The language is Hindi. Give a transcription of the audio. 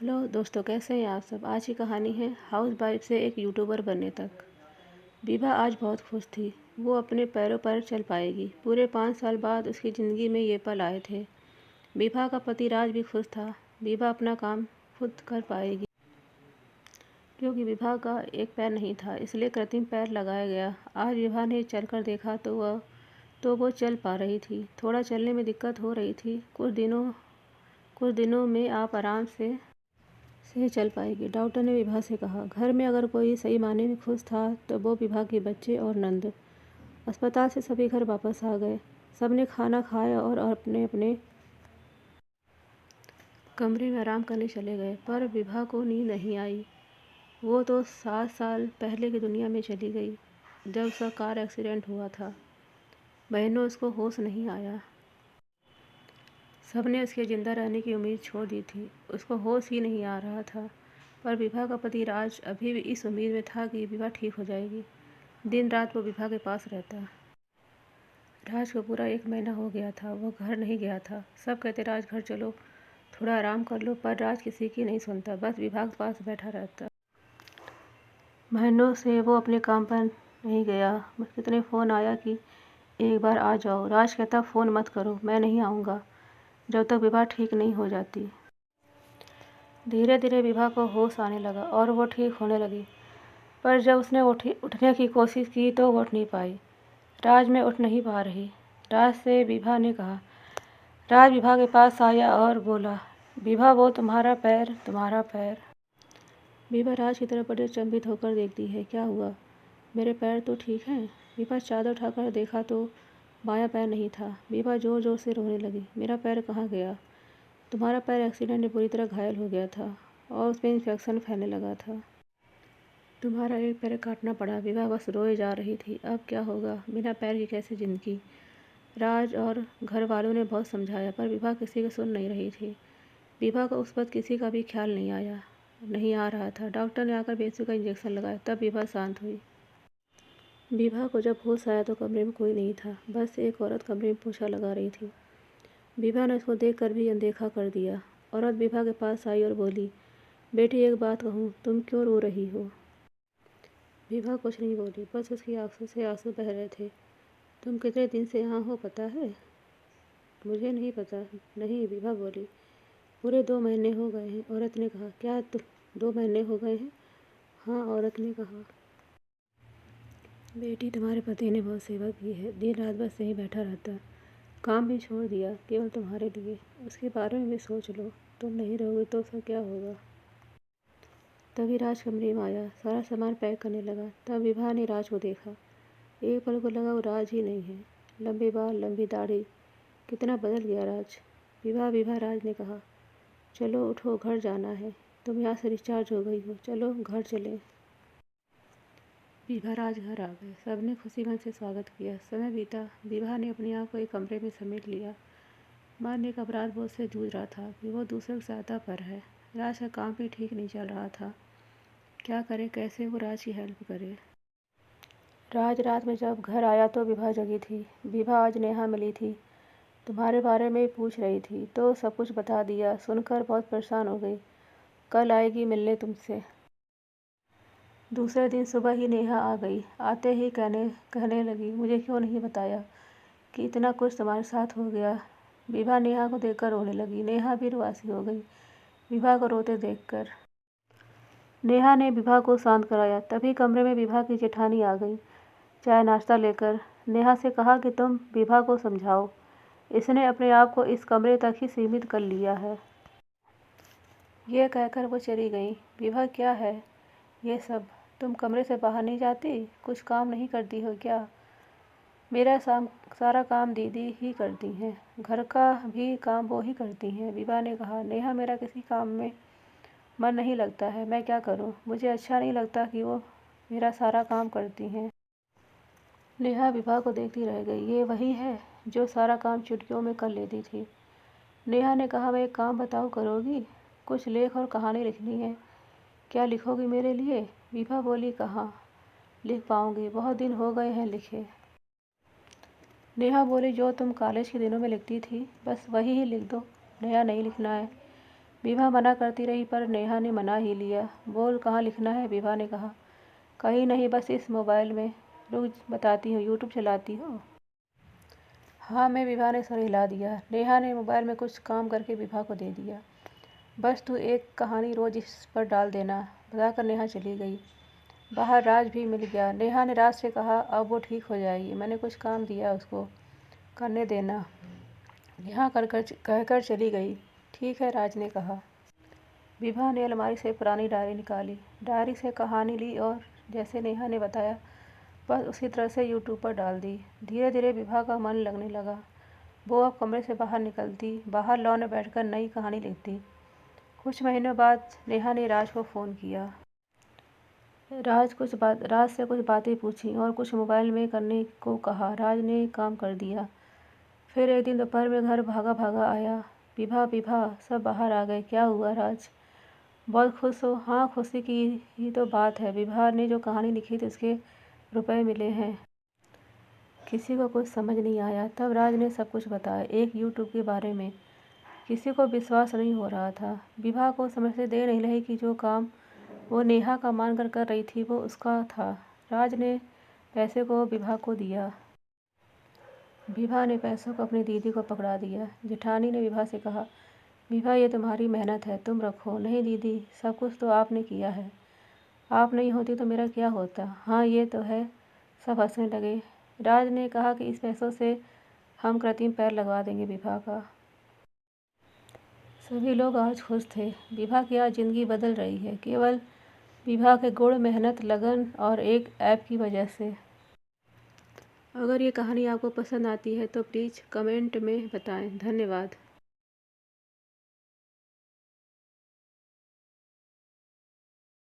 हेलो दोस्तों, कैसे हैं आप सब। आज की कहानी है हाउस वाइफ से एक यूट्यूबर बनने तक। विभा आज बहुत खुश थी। वो अपने पैरों पर चल पाएगी। पूरे 5 साल बाद उसकी ज़िंदगी में ये पल आए थे। विभा का पति राज भी खुश था। विभा अपना काम खुद कर पाएगी क्योंकि विभा का एक पैर नहीं था, इसलिए कृत्रिम पैर लगाया गया। आज विभा ने चलकर देखा तो वो चल पा रही थी। थोड़ा चलने में दिक्कत हो रही थी। कुछ दिनों में आप आराम से चल पाएगी, डॉक्टर ने विभा से कहा। घर में अगर कोई सही मायने में खुश था तो वो विभा के बच्चे और नंद। अस्पताल से सभी घर वापस आ गए। सबने खाना खाया और अपने अपने कमरे में आराम करने चले गए। पर विभा को नींद नहीं आई। वो तो 7 साल पहले की दुनिया में चली गई, जब उसका कार एक्सीडेंट हुआ था। बहनों, उसको होश नहीं आया। सबने उसके जिंदा रहने की उम्मीद छोड़ दी थी। उसको होश ही नहीं आ रहा था। पर विभा का पति राज अभी भी इस उम्मीद में था कि विभा ठीक हो जाएगी। दिन रात वो विभा के पास रहता। राज को पूरा 1 महीना हो गया था। वो घर नहीं गया था। सब कहते, राज घर चलो, थोड़ा आराम कर लो, पर राज किसी की नहीं सुनता, बस विभा के पास बैठा रहता। महीनों से वो अपने काम पर नहीं गया। कितने फ़ोन आया कि एक बार आ जाओ। राज कहता, फ़ोन मत करो, मैं नहीं आऊँगा जब तक विभा ठीक नहीं हो जाती। धीरे धीरे विभा को होश आने लगा और वो ठीक होने लगी। पर जब उसने उठने की कोशिश की तो वो उठ नहीं पाई। राज, मैं उठ नहीं पा रही, राज से विभा ने कहा। राज विभा के पास आया और बोला, विभा, वो तुम्हारा पैर, तुम्हारा पैर। विभा राज की तरफ बड़े अचंभित होकर देखती है। क्या हुआ? मेरे पैर तो ठीक हैं। विभा चादर उठाकर देखा तो बायां पैर नहीं था। विभा जोर जोर से रोने लगी। मेरा पैर कहाँ गया? तुम्हारा पैर एक्सीडेंट में बुरी तरह घायल हो गया था और उसमें इन्फेक्शन फैलने लगा था। तुम्हारा एक पैर काटना पड़ा। विभा बस रोए जा रही थी। अब क्या होगा? बिना पैर की कैसे जिंदगी? राज और घर वालों ने बहुत समझाया, पर विभा किसी की सुन नहीं रही थी। विभा को उस वक्त किसी का भी ख्याल नहीं आ रहा था। डॉक्टर ने आकर बेसु का इंजेक्शन लगाया, तब विभा शांत हुई। विभा को जब होश आया तो कमरे में कोई नहीं था, बस एक औरत कमरे में पोछा लगा रही थी। विभा ने उसको देखकर भी अनदेखा कर दिया। औरत विभा के पास आई और बोली, बेटी, एक बात कहूँ, तुम क्यों रो रही हो? विभा कुछ नहीं बोली, बस उसकी आंखों से आंसू बह रहे थे। तुम कितने दिन से यहाँ हो पता है? मुझे नहीं पता। नहीं, विभा बोली। पूरे 2 महीने हो गए हैं, औरत ने कहा। क्या 2 महीने हो गए हैं? हाँ, औरत ने कहा। बेटी, तुम्हारे पति ने बहुत सेवा की है। दिन रात बस यहीं बैठा रहता, काम भी छोड़ दिया केवल तुम्हारे लिए। उसके बारे में भी सोच लो। तुम नहीं रहोगे तो उसका क्या होगा? तभी राज कमरे में आया, सारा सामान पैक करने लगा। तब विभा ने राज को देखा। एक पल को लगा वो राज ही नहीं है। लंबे बाल, लंबी दाढ़ी, कितना बदल गया राज। विभा, विभा, राज ने कहा। चलो उठो, घर जाना है। तुम यहाँ से डिस्चार्ज हो गई हो, चलो घर चलें। विभा राज घर आ गए। सबने खुशी मन से स्वागत किया। समय बीता। विभा ने अपने आप को एक कमरे में समेट लिया। मन एक अपराध बोध से जूझ रहा था कि वो दूसरों की सहायता पर है। राज का काम भी ठीक नहीं चल रहा था। क्या करे, कैसे वो राज की हेल्प करे? राज रात में जब घर आया तो विभा जगी थी। विभा आज नेहा मिली थी, तुम्हारे बारे में पूछ रही थी, तो सब कुछ बता दिया। सुनकर बहुत परेशान हो गई। कल आएगी मिलने तुमसे। दूसरे दिन सुबह ही नेहा आ गई। आते ही कहने लगी, मुझे क्यों नहीं बताया कि इतना कुछ तुम्हारे साथ हो गया? विभा नेहा को देखकर रोने लगी। नेहा भी रुआसी हो गई विभा को रोते देखकर। नेहा ने विभा को शांत कराया। तभी कमरे में विभा की जेठानी आ गई, चाय नाश्ता लेकर। नेहा से कहा कि तुम विभा को समझाओ, इसने अपने आप को इस कमरे तक ही सीमित कर लिया है। ये कहकर वो चली गई। विभा, क्या है ये सब? तुम कमरे से बाहर नहीं जाती? कुछ काम नहीं करती हो क्या? मेरा सारा काम दीदी ही करती हैं, घर का भी काम वो ही करती हैं। विभा ने कहा। नेहा, मेरा किसी काम में मन नहीं लगता है, मैं क्या करूं? मुझे अच्छा नहीं लगता कि वो मेरा सारा काम करती हैं। नेहा विभा को देखती रह गई। ये वही है जो सारा काम चुटकियों में कर लेती थी। नेहा ने कहा, मैं एक काम बताओ, करोगी? कुछ लेख और कहानी लिखनी है। क्या लिखोगी मेरे लिए? विभा बोली, कहाँ लिख पाऊंगी, बहुत दिन हो गए हैं लिखे। नेहा बोली, जो तुम कॉलेज के दिनों में लिखती थी, बस वही ही लिख दो, नया नहीं लिखना है। विभा मना करती रही पर नेहा ने मना ही लिया। बोल कहाँ लिखना है, विभा ने कहा। कहीं नहीं, बस इस मोबाइल में। रुक बताती हूँ, यूट्यूब चलाती हो? हाँ मैं, विभा ने सर हिला दिया। नेहा ने मोबाइल में कुछ काम करके विभा को दे दिया। बस तू एक कहानी रोज इस पर डाल देना, बताकर नेहा चली गई। बाहर राज भी मिल गया। नेहा ने राज से कहा, अब वो ठीक हो जाएगी, मैंने कुछ काम दिया उसको, करने देना। नेहा कहकर चली गई। ठीक है, राज ने कहा। विभा ने अलमारी से पुरानी डायरी निकाली, डायरी से कहानी ली और जैसे नेहा ने बताया बस उसी तरह से यूट्यूब पर डाल दी। धीरे धीरे विभा का मन लगने लगा। वो अब कमरे से बाहर निकलती, बाहर लॉन में बैठकर नई कहानी लिखती। कुछ महीनों बाद नेहा ने राज को फ़ोन किया। राज से कुछ बातें पूछी और कुछ मोबाइल में करने को कहा। राज ने काम कर दिया। फिर एक दिन दोपहर में घर भागा भागा आया। विभा सब बाहर आ गए। क्या हुआ राज, बहुत खुश हो? हाँ, खुशी की ही तो बात है। विभा ने जो कहानी लिखी थी उसके रुपए मिले हैं। किसी को कुछ समझ नहीं आया। तब राज ने सब कुछ बताया, एक यूट्यूब के बारे में। किसी को विश्वास नहीं हो रहा था। विभा को समझने दे नहीं रही कि जो काम वो नेहा का मानकर कर रही थी वो उसका था। राज ने पैसे को विभा को दिया। विभा ने पैसों को अपनी दीदी को पकड़ा दिया। जेठानी ने विभा से कहा, विभा ये तुम्हारी मेहनत है, तुम रखो। नहीं दीदी, सब कुछ तो आपने किया है, आप नहीं होती तो मेरा क्या होता। हाँ ये तो है। सब हंसने लगे। राज ने कहा कि इस पैसों से हम कृत्रिम पैर लगवा देंगे विभा का। सभी लोग आज खुश थे। विभा की आज ज़िंदगी बदल रही है, केवल विभा के गुण, मेहनत, लगन और एक ऐप की वजह से। अगर ये कहानी आपको पसंद आती है तो प्लीज़ कमेंट में बताएं। धन्यवाद।